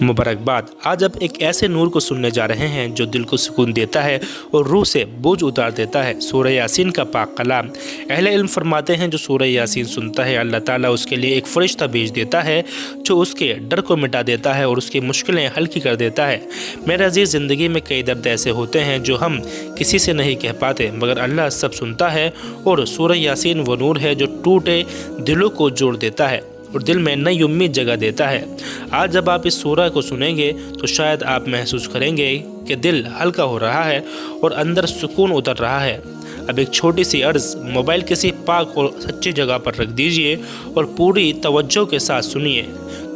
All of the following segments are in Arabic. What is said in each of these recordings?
मुबारकबाद। आज आप एक ऐसे नूर को सुनने जा रहे हैं जो दिल को सुकून देता है और रूह से बोझ उतार देता है। सूरह यासीन का पाक कलाम। अहले इल्म फरमाते हैं जो सूरह यासीन सुनता है अल्लाह ताला उसके लिए एक फ़रिश्ता भेज देता है जो उसके डर को मिटा देता है और उसकी मुश्किलें हल्की कर देता है। मेरे अज़ीज़, ज़िंदगी में कई दर्द ऐसे होते हैं जो हम किसी से नहीं कह पाते, मगर अल्लाह सब सुनता है। और सूरह यासीन वो नूर है जो टूटे दिलों को जोड़ देता है और दिल में नई उम्मीद जगा देता है। आज जब आप इस सूरह को सुनेंगे तो शायद आप महसूस करेंगे कि दिल हल्का हो रहा है और अंदर सुकून उतर रहा है। अब एक छोटी सी अर्ज़, मोबाइल किसी पाक और सच्ची जगह पर रख दीजिए और पूरी तवज्जो के साथ सुनिए।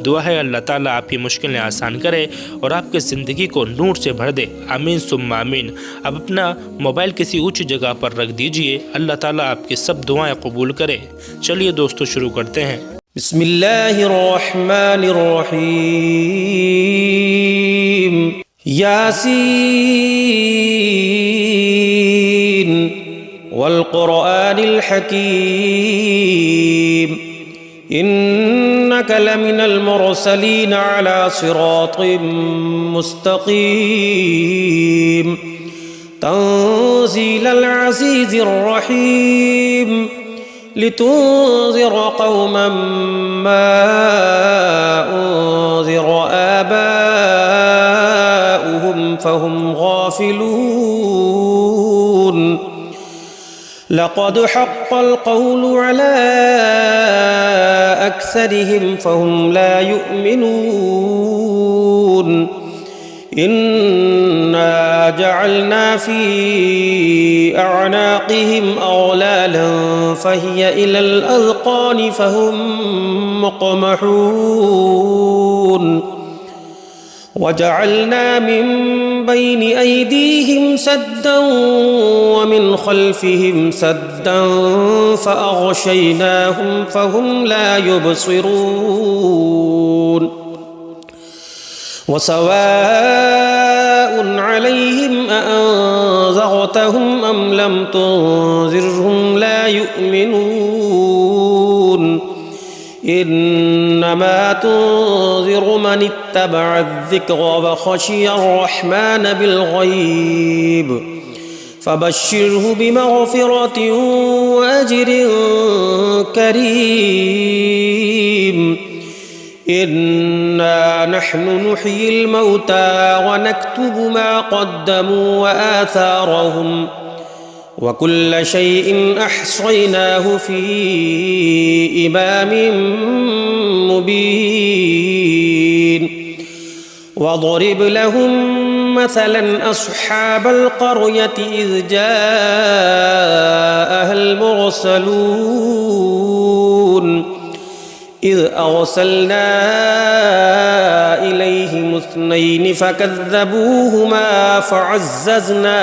दुआ है अल्लाह ताला आपकी मुश्किलें आसान करे और आपकी ज़िंदगी को नूर से भर दे। आमीन सुम्मा आमीन। अब अपना मोबाइल किसी ऊंची जगह पर रख दीजिए। अल्लाह ताला आपकी सब दुआएं कबूल करे। चलिए दोस्तों, शुरू करते हैं। बिस्मिल्लाहिर्रहमानिर्रहीम। यासीन वल क़ुरआनिल हकीम। इन्नका लमिनल मुरसलीन अला सिरातिम मुस्तक़ीम। तंज़ीलल अज़ीज़िर रहीम। लितुन्ज़िर क़ौमन मा उन्ज़िर आबाउहुम फ़हुम गाफ़िलून। लक़द हक़्क़ल क़ौलु अला अक्सरिहिम फ़हुम ला युमिनून। इन्ना जअलना फ़ी अअनाक़िहिम अग़लालन फ़हिय इलल अज़क़ानि फ़हुम मुक़महून। वजअलना मिन बैनि अयदीहिम सद्दन वमिन ख़ल्फ़िहिम सद्दन फ़अग़शयनाहुम फ़हुम ला युबसिरून। वसवाउन अलैहिम अअन्ज़रतहुम अम लम तुन्ज़िरहुम ला युमिनून। इन्नमा तुन्ज़िरु मन इत्तबअ अज़्ज़िक्र वख़शिय अर्रहमान बिलग़ैब फ़बश्शिरहु बिमग़फ़िरतिन वअज्रिन करीम। इन्ना नहनु नुह्यिल मौता वनक्तुबु मा क़द्दमू वआथारहुम वकुल्ल शैइन अहसयनाहु फ़ी इमामिन मुबीन। वضرب لهم مثلا أصحاب القرية إذ جاءها المرسلون إذ أرسلنا إليهم اثنين فكذبوهما فعززنا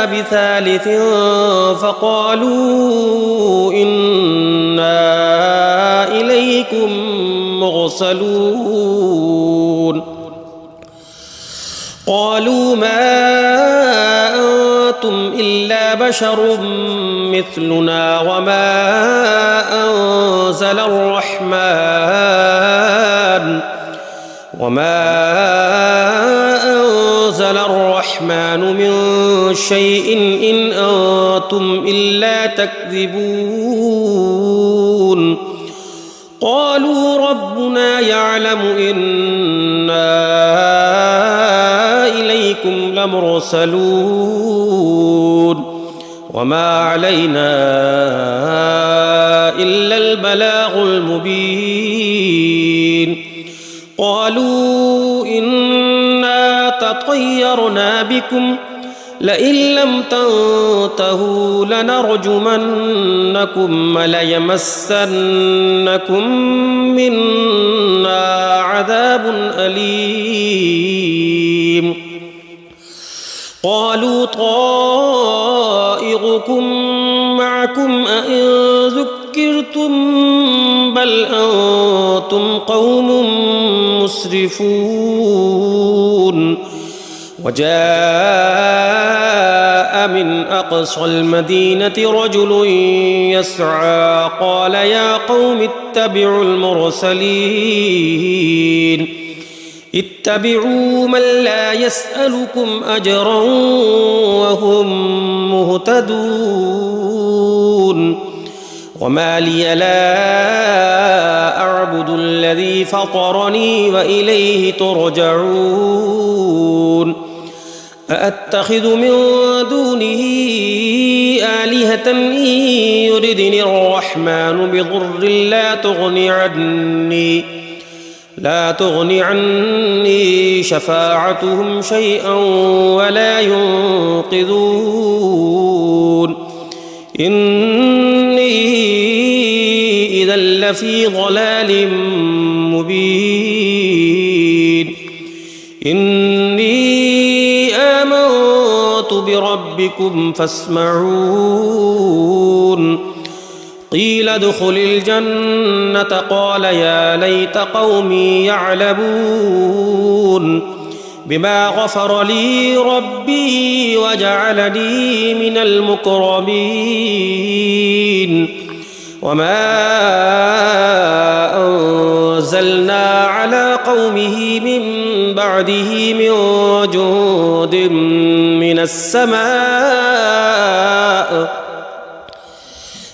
بثالث فقالوا إنا إليكم مرسلون. قالوا ما أنتم إلا بشر مثلنا وما أنزل الرحمن من شيء إن أنتم إلا تكذبون. قالوا ربنا يعلم إنا إليكم لمرسلون وما علينا إلا البلاغ المبين. قالوا إنا تطيرنا بكم لئن لم تنتهوا لنرجمنكم وليمسنكم منا عذاب أليم. قالوا طائركم معكم أئن ذكرتم بل أنتم قوم مسرفون. وجاء من أقصى المدينة رجل يسعى قال يا قوم اتبعوا المرسلين اتبعوا من لا يسألكم أجرا وهم مهتدون وما لي لا أعبد الذي فطرني وإليه ترجعون أأتخذ من دونه آلهة إن يردني الرحمن بضر لا تغن عني شفاعتهم شيئا ولا ينقذون إني إذا لفي ضلال مبين إني آمنت بربكم فاسمعون قيل ادخل الجنة قال يا ليت قومي يعلمون بما غفر لي ربي وجعلني من المكرمين وما أنزلنا على قومه من بعده من جند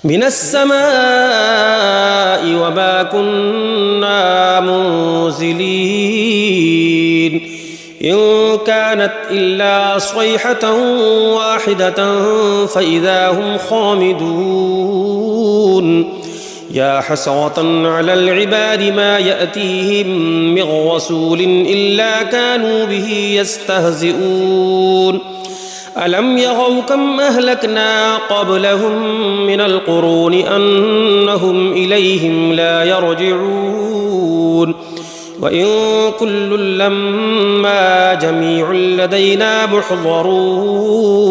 من السماء وما كنا منزلين إن كانت إلا صيحة واحدة فإذا هم خامدون يا حسرة على العباد ما يأتيهم من رسول إلا كانوا به يستهزئون ألم يروا كم أهلكنا قبلهم من القرون أنهم إليهم لا يرجعون وإن كل لما جميع لدينا محضرون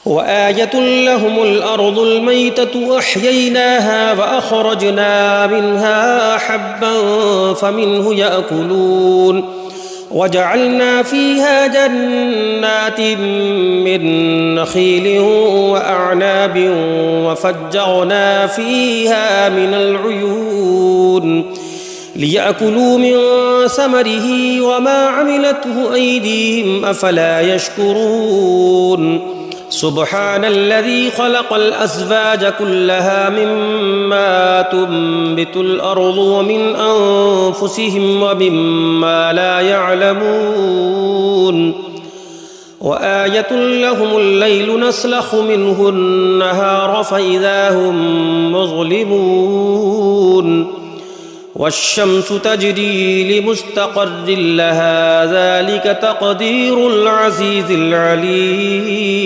وآية لهم الأرض الميتة أحييناها وأخرجنا منها حبا فمنه يأكلون وجعلنا فيها جنات من نخيل وأعناب وفجرنا فيها من العيون ليأكلوا من ثمره وما عملته أيديهم أفلا يشكرون سبحان الذي خلق الأزواج كلها مما تنبت الأرض ومن أنفسهم ومما لا يعلمون وآية لهم الليل نسلخ منه النهار فإذا هم مظلمون والشمس تجري لمستقر لها ذلك تقدير العزيز العليم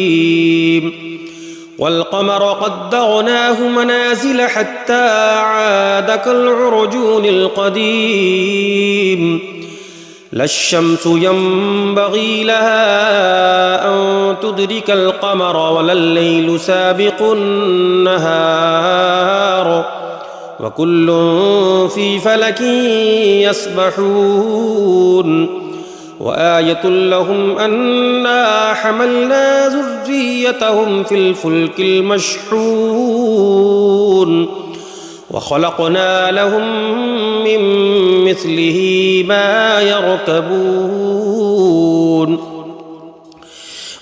والقمر قدرناه منازل حتى عاد كالعرجون القديم لا الشمس ينبغي لها أن تدرك القمر ولا الليل سابق النهار وكل في فلك يسبحون وآية لهم أنا حملنا ذريتهم في الفلك المشحون وخلقنا لهم من مثله ما يركبون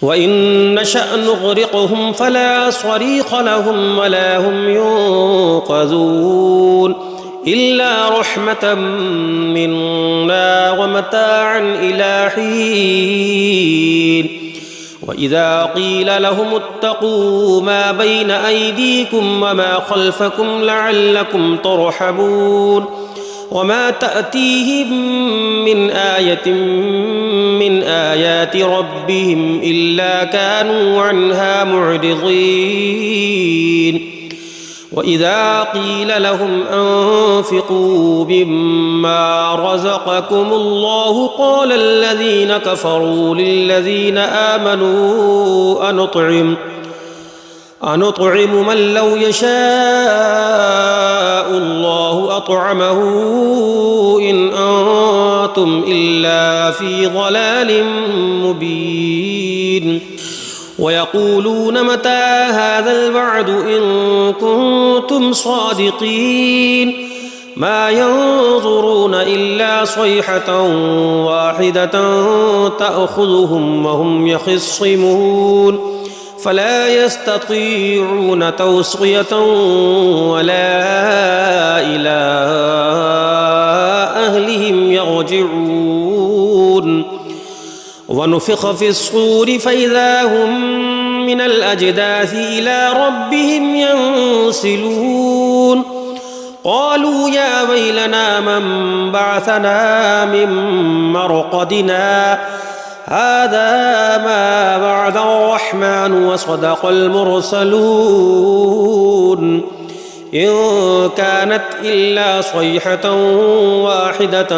وإن نشأ نغرقهم فلا صريخ لهم ولا هم ينقذون إلا رحمة منا ومتاعا إلى حين وإذا قيل لهم اتقوا ما بين أيديكم وما خلفكم لعلكم ترحمون وما تأتيهم من آية من آيات ربهم إلا كانوا عنها معرضين وإذا قيل لهم أنفقوا مما رزقكم الله قال الذين كفروا للذين آمنوا أنطعم من لو يشاء الله أطعمه إن أنتم إلا في ضلال مبين ويقولون متى هذا الوعد إن كنتم صادقين ما ينظرون إلا صيحة واحدة تأخذهم وهم يخصمون فلا يستطيعون توصية ولا إلى أهلهم يرجعون ونفخ في الصور فإذا هم من الأجداث إلى ربهم ينسلون قالوا يا ويلنا من بعثنا من مرقدنا هذا ما وعد الرحمن وصدق المرسلون إن كانت إلا صيحة واحدة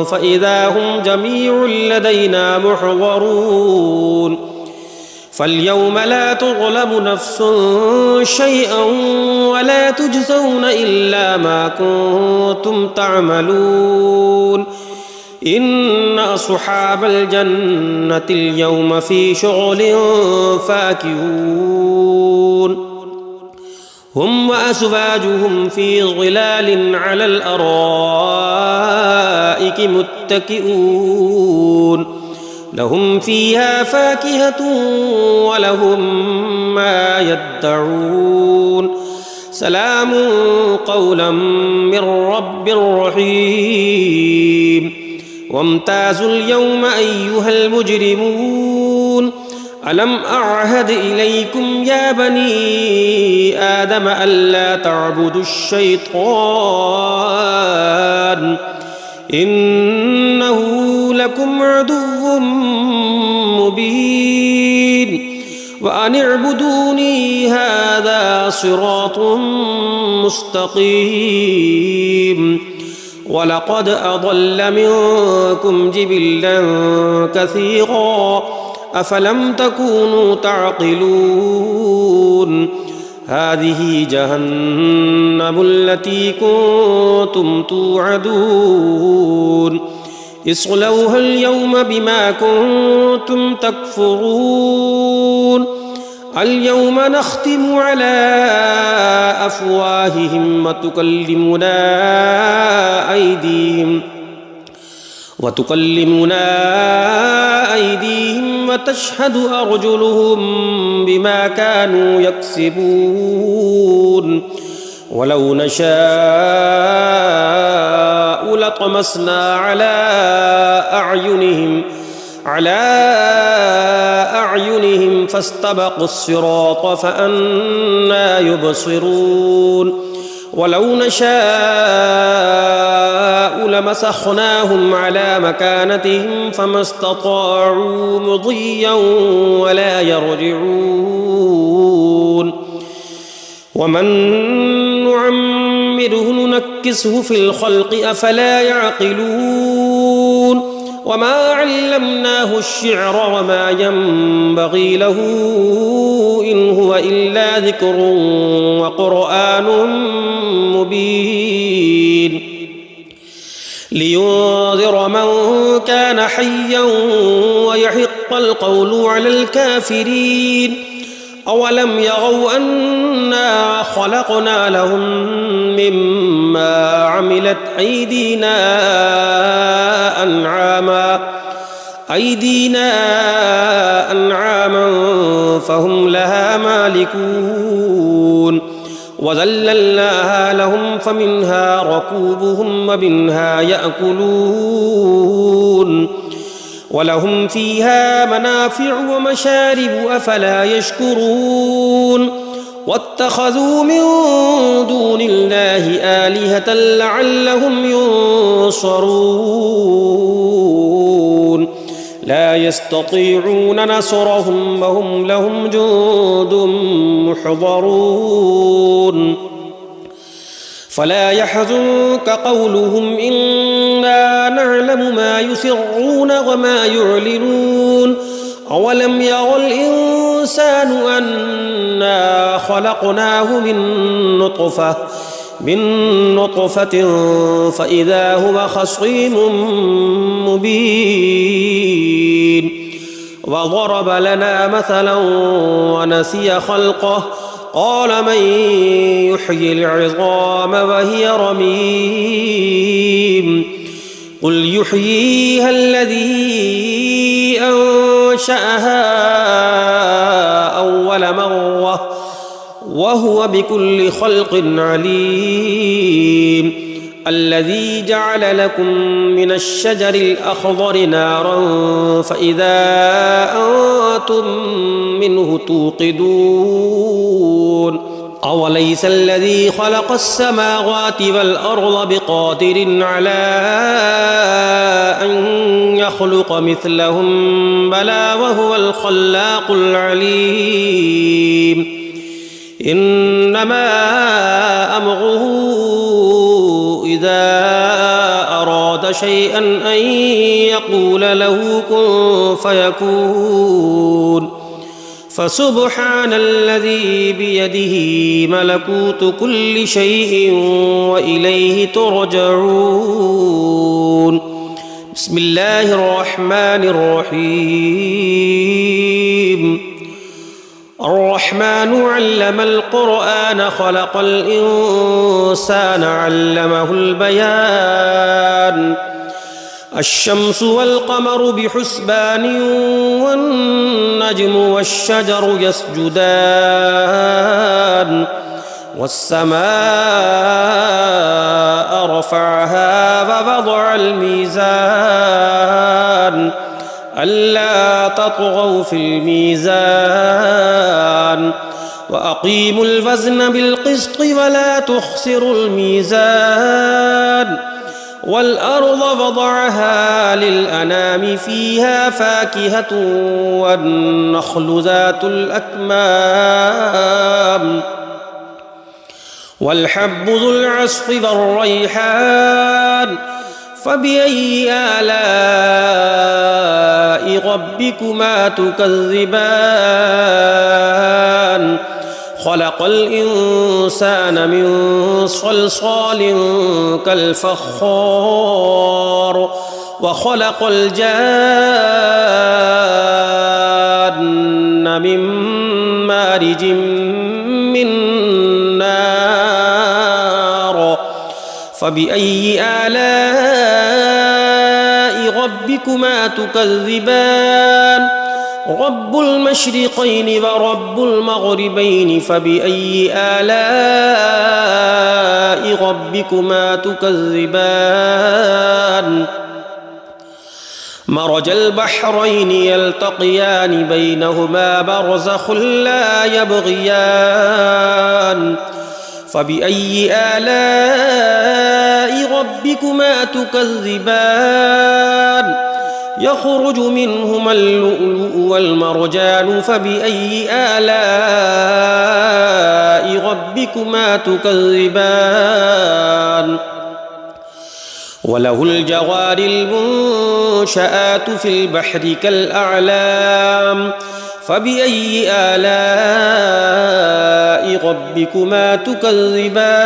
فإذا هم جميع لدينا محضرون فاليوم لا تظلم نفس شيئا ولا تجزون إلا ما كنتم تعملون إن أصحاب الجنة اليوم في شغل فاكهون هم وأزواجهم في ظلال على الأرائك متكئون لهم فيها فاكهة ولهم ما يدعون سلام قولا من رب رحيم وامتازوا اليوم أيها المجرمون ألم أعهد إليكم يا بني آدم ألا تعبدوا الشيطان إنه لكم عدو مبين وأن اعبدوني هذا صراط مستقيم ولقد أضل منكم جبلا كثيرا أفلم تكونوا تعقلون هذه جهنم التي كنتم توعدون اصلوها اليوم بما كنتم تكفرون اليوم نختم على أفواههم وتكلمنا أيديهم وتشهد أرجلهم بما كانوا يكسبون ولو نشاء لطمسنا على أعينهم فاستبقوا الصراط فأنى يبصرون ولو نشاء لمسخناهم على مكانتهم فما استطاعوا مضيا ولا يرجعون ومن نعمره ننكسه في الخلق أفلا يعقلون وما علمناه الشعر وما ينبغي له إن هو إلا ذكر وقرآن مبين لينذر من كان حيا ويحق القول على الكافرين أولم يروا أنا خلقنا لهم مما عملت أيدينا أنعاما فهم لها مالكون وذللناها لهم فمنها ركوبهم ومنها يأكلون ولهم فيها منافع ومشارب أفلا يشكرون واتخذوا من دون الله آلهة لعلهم ينصرون لا يستطيعون نصرهم وهم لهم جند محضرون فلا يحزنك قولهم إنا نعلم ما يسرون وما يعلنون أولم ير الإنسان أنا خلقناه من نطفة من نطفة فإذا هو خصيم مبين وضرب لنا مثلا ونسي خلقه قال من يحيي العظام وهي رميم قل يحييها الذي أنشأها أول مرة وهو بكل خلق عليم الذي جعل لكم من الشجر الأخضر نارا فإذا أنتم منه توقدون أوليس الذي خلق السماوات والأرض بقادر على أن يخلق مثلهم بلى وهو الخلاق العليم إنما أمره إذا أراد شيئا أن يقول له كن فيكون فسبحان الذي بيده ملكوت كل شيء وإليه ترجعون بسم الله الرحمن الرحيم الرحمن علم القرآن خلق الإنسان علمه البيان الشمس والقمر بحسبان والنجم والشجر يسجدان والسماء رفعها ووضع الميزان ألا تطغوا في الميزان وأقيموا الوزن بالقسط ولا تخسروا الميزان والأرض وضعها للأنام فيها فاكهة والنخل ذات الأكمام والحب ذو العصف والريحان فبأي آلاء ربكما تكذبان خلق الإنسان من صلصال كالفخار وخلق الجان من مارج من نار فبأي آلاء ربكما تكذبان رب المشرقين ورب المغربين فبأي آلاء ربكما تكذبان مرج البحرين يلتقيان بينهما برزخ لا يبغيان فبأي آلاء ربكما تكذبان يخرج منهما اللؤلؤ والمرجان فبأي آلاء ربكما تكذبان وله الجوار المنشآت في البحر كالأعلام فبأي آلاء ربكما تكذبان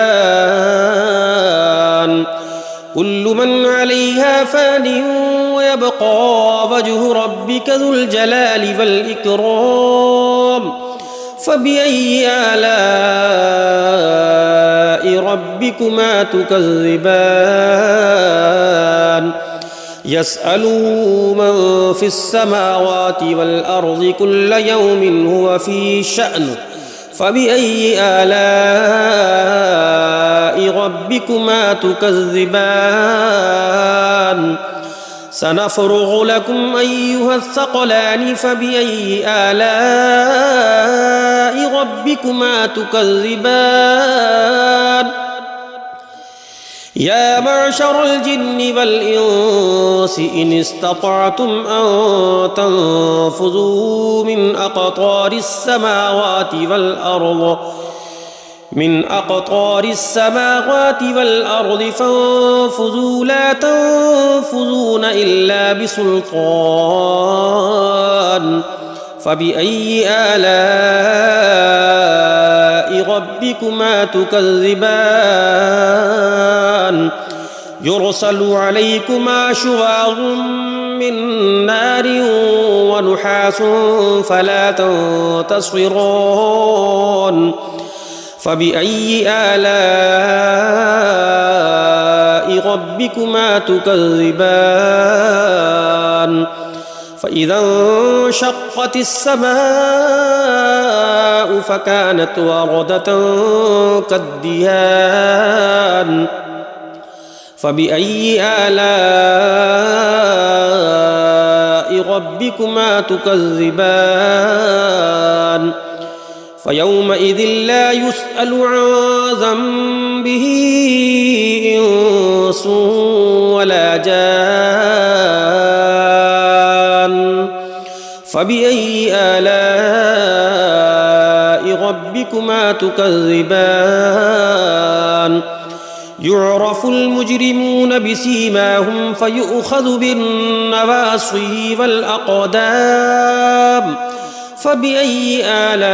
كل من عليها فان ويبقى وجه ربك ذو الجلال والإكرام فبأي آلاء ربكما تكذبان يسأله من في السماوات والأرض كل يوم هو في شأن فبأي آلاء ربكما تكذبان سنفرغ لكم أيها الثقلان فبأي آلاء ربكما تكذبان يا معشر الجن والإنس إن استطعتم أن تنفذوا من أقطار السماوات والأرض فانفذوا لا تنفذون إلا بسلطان فبأي آلاء ربكما تكذبان يرسل عليكما شواظ من نار ونحاس فلا تنتصران فبأي آلاء ربكما تكذبان فإذا انشقت السماء فكانت وردة كالدهان فبأي آلاء ربكما تكذبان فيومئذ لا يسأل عن ذنبه إنس ولا جان فبأي آلاء ربكما تكذبان يعرف المجرمون بسيماهم فيؤخذ بالنواصي والأقدام فبأي آلاء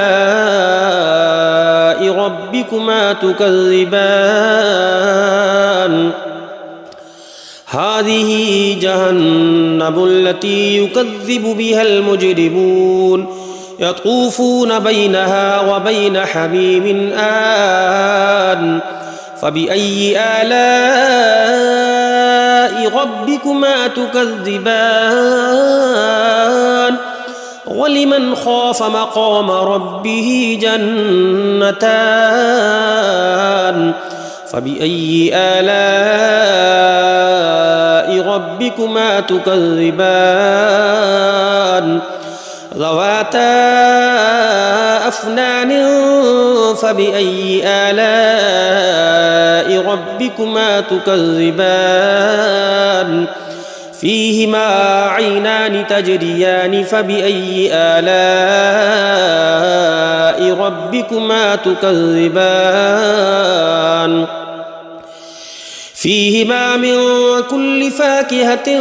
ربكما تكذبان هذه جهنم التي يكذب بها المجرمون يطوفون بينها وبين حميم آن فبأي آلاء ربكما تكذبان ولمن خاف مقام ربه جنتان فبأي آلاء ربكما تكذبان ذواتا أفنان فبأي آلاء ربكما تكذبان فيهما عينان تجريان فبأي آلاء ربكما تكذبان فيهما من كل فاكهة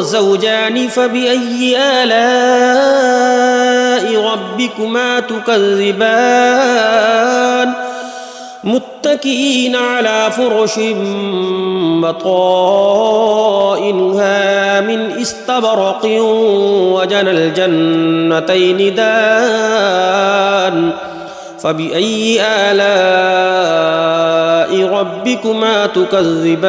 زوجان فبأي آلاء ربكما تكذبان متكئين على فرش بطائنها من استبرق وجنى الجنتين دان فبأي آلاء ربكما تكذبان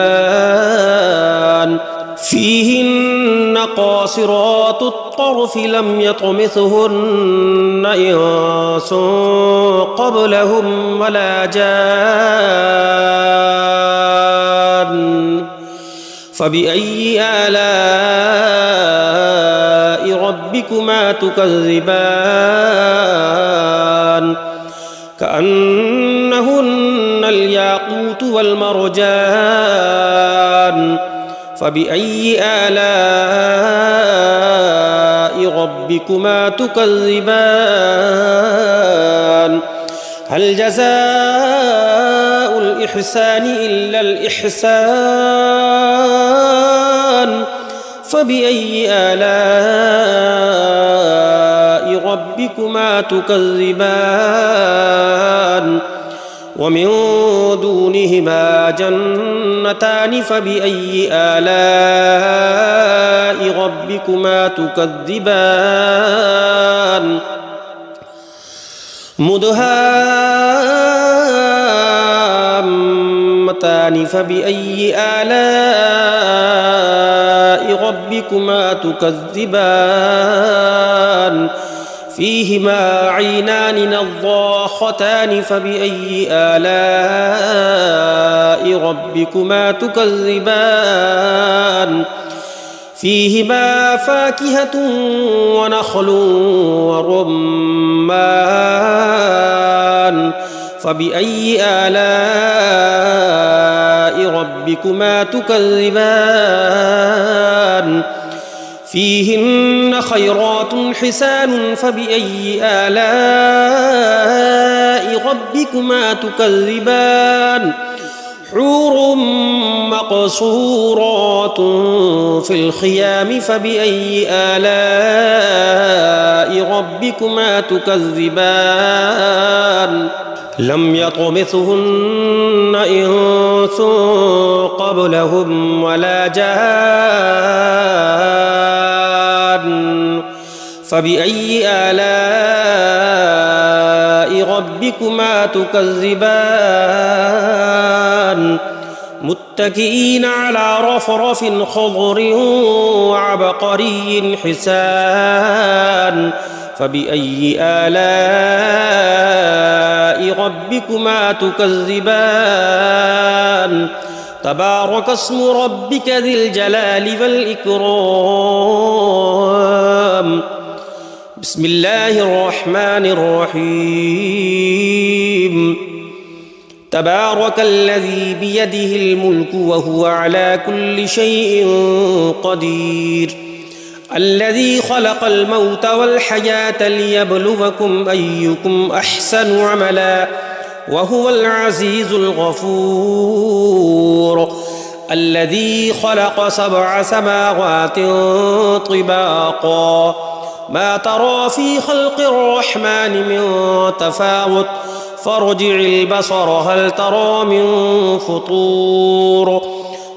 فيهن قاصرات الطرف لم يطمثهن إنس قبلهم ولا جان فبأي آلاء ربكما تكذبان كأنهن الياقوت والمرجان فبأي آلاء ربكما تكذبان هل جزاء الإحسان إلا الإحسان فبأي آلاء ربكما تكذبان ومن دونهما جنتان فبأي آلاء ربكما تكذبان مدهامتان فبأي آلاء ربكما تكذبان فيهما عينان نضاختان فبأي آلاء ربكما تكذبان فيهما فاكهة ونخل ورمان فبأي آلاء ربكما تكذبان فيهن خيرات حسان فبأي آلاء ربكما تكذبان حور مقصورات في الخيام فبأي آلاء ربكما تكذبان لم يطمثهن إنس قبلهم ولا جان فبأي آلاء ربكما تكذبان متكئين على رفرف خضر وعبقري حسان فبأي آلاء ربكما تكذبان تبارك اسم ربك ذي الجلال والإكرام بسم الله الرحمن الرحيم تبارك الذي بيده الملك وهو على كل شيء قدير الذي خلق الموت والحياة ليبلوكم أيكم أحسن عملا وهو العزيز الغفور الذي خلق 7 سماوات طباقا ما ترى في خلق الرحمن من تفاوت فارجع البصر هل ترى من فطور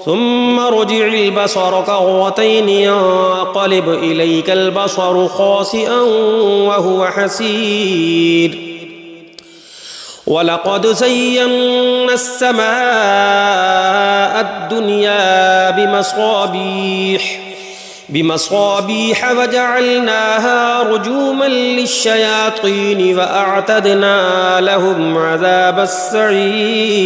ثم ارجع البصر كرتين ينقلب إليك البصر خاسئا وهو حسير ولقد زينا السماء الدنيا بمصابيح وجعلناها رجوما للشياطين وأعتدنا لهم عذاب السعير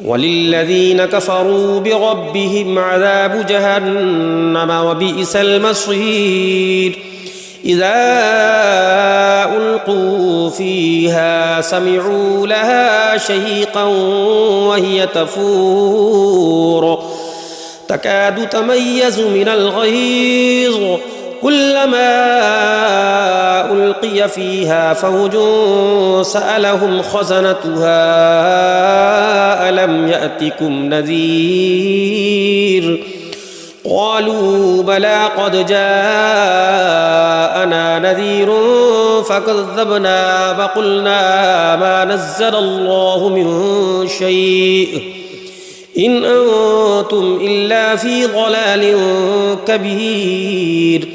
وللذين كفروا بربهم عذاب جهنم وبئس المصير إذا ألقوا فيها سمعوا لها شهيقا وهي تفور تكاد تميز من الغيظ كلما ألقي فيها فوج سألهم خزنتها ألم يأتكم نذير قالوا بلى قد جاءنا نذير فكذبنا وقلنا ما نزل الله من شيء إن أنتم إلا في ضلال كبير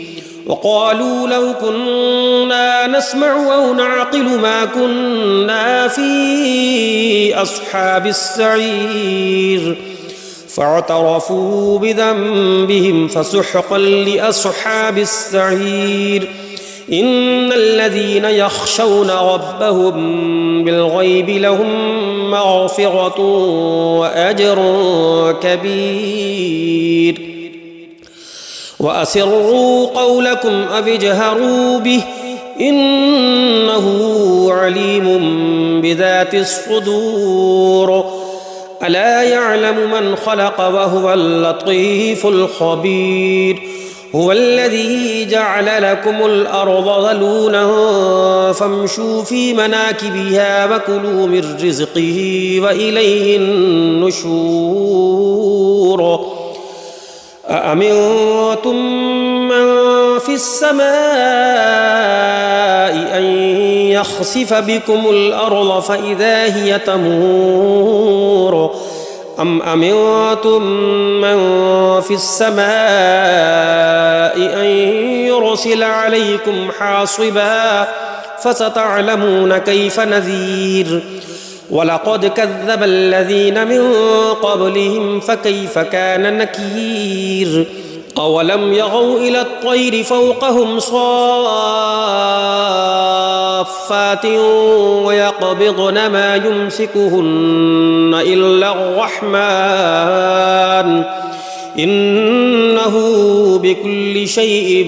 وقالوا لو كنا نسمع أو نعقل ما كنا في أصحاب السعير فاعترفوا بذنبهم فسحقا لأصحاب السعير إن الذين يخشون ربهم بالغيب لهم مغفرة وأجر كبير وأسروا قولكم أو اجهروا به إنه عليم بذات الصدور ألا يعلم من خلق وهو اللطيف الخبير هو الذي جعل لكم الأرض ذلولا فامشوا في مناكبها وكلوا من رزقه وإليه النشور أأمنتم من في السماء أن يخسف بكم الأرض فإذا هي تمور أم أمنتم من في السماء أن يرسل عليكم حاصبا فستعلمون كيف نذير ولقد كذب الذين من قبلهم فكيف كان نكير أولم يروا إلى الطير فوقهم صافات ويقبضن ما يمسكهن إلا الرحمن إنه بكل شيء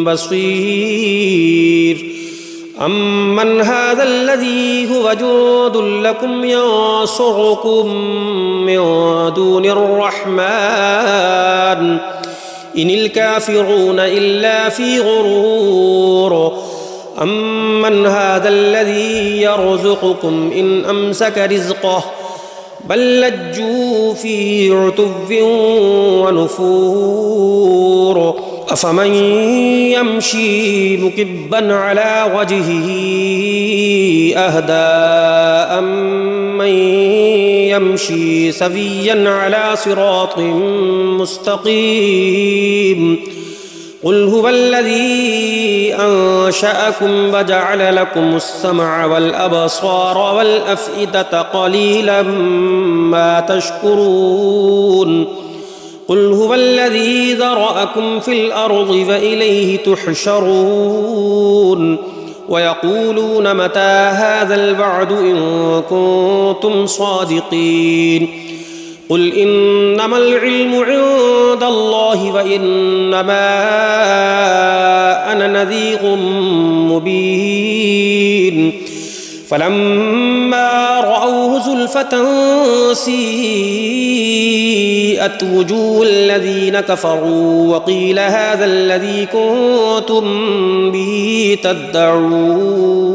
بصير أمن هذا الذي هو جند لكم ينصركم من دون الرحمن إن الكافرون إلا في غرور أمن هذا الذي يرزقكم إن أمسك رزقه بل لجوا في عتب ونفور أفمن يمشي مكبا على وجهه أهدى أمن يمشي سويا على صراط مستقيم قل هو الذي أنشأكم وجعل لكم السمع والأبصار والأفئدة قليلا ما تشكرون قل هو الذي ذرأكم في الأرض وإليه تحشرون ويقولون متى هذا الوعد إن كنتم صادقين قل إنما العلم عند الله وإنما أنا نذير مبين فلما رأوه زلفة سيئت وجوه الذين كفروا وقيل هذا الذي كنتم به تدعون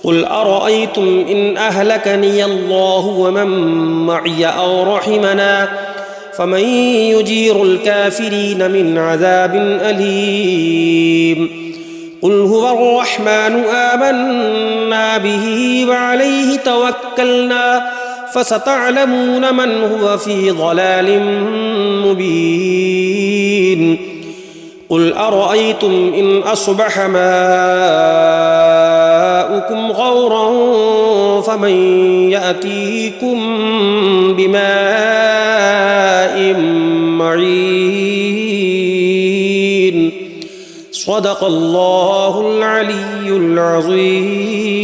قل أرأيتم إن أهلكني الله ومن معي أو رحمنا فمن يجير الكافرين من عذاب أليم قل هو الرحمن آمنا به وعليه توكلنا فستعلمون من هو في ضلال مبين قل أرأيتم إن أصبح ماؤكم غورا فمن يأتيكم بماء معين صدق الله العلي العظيم.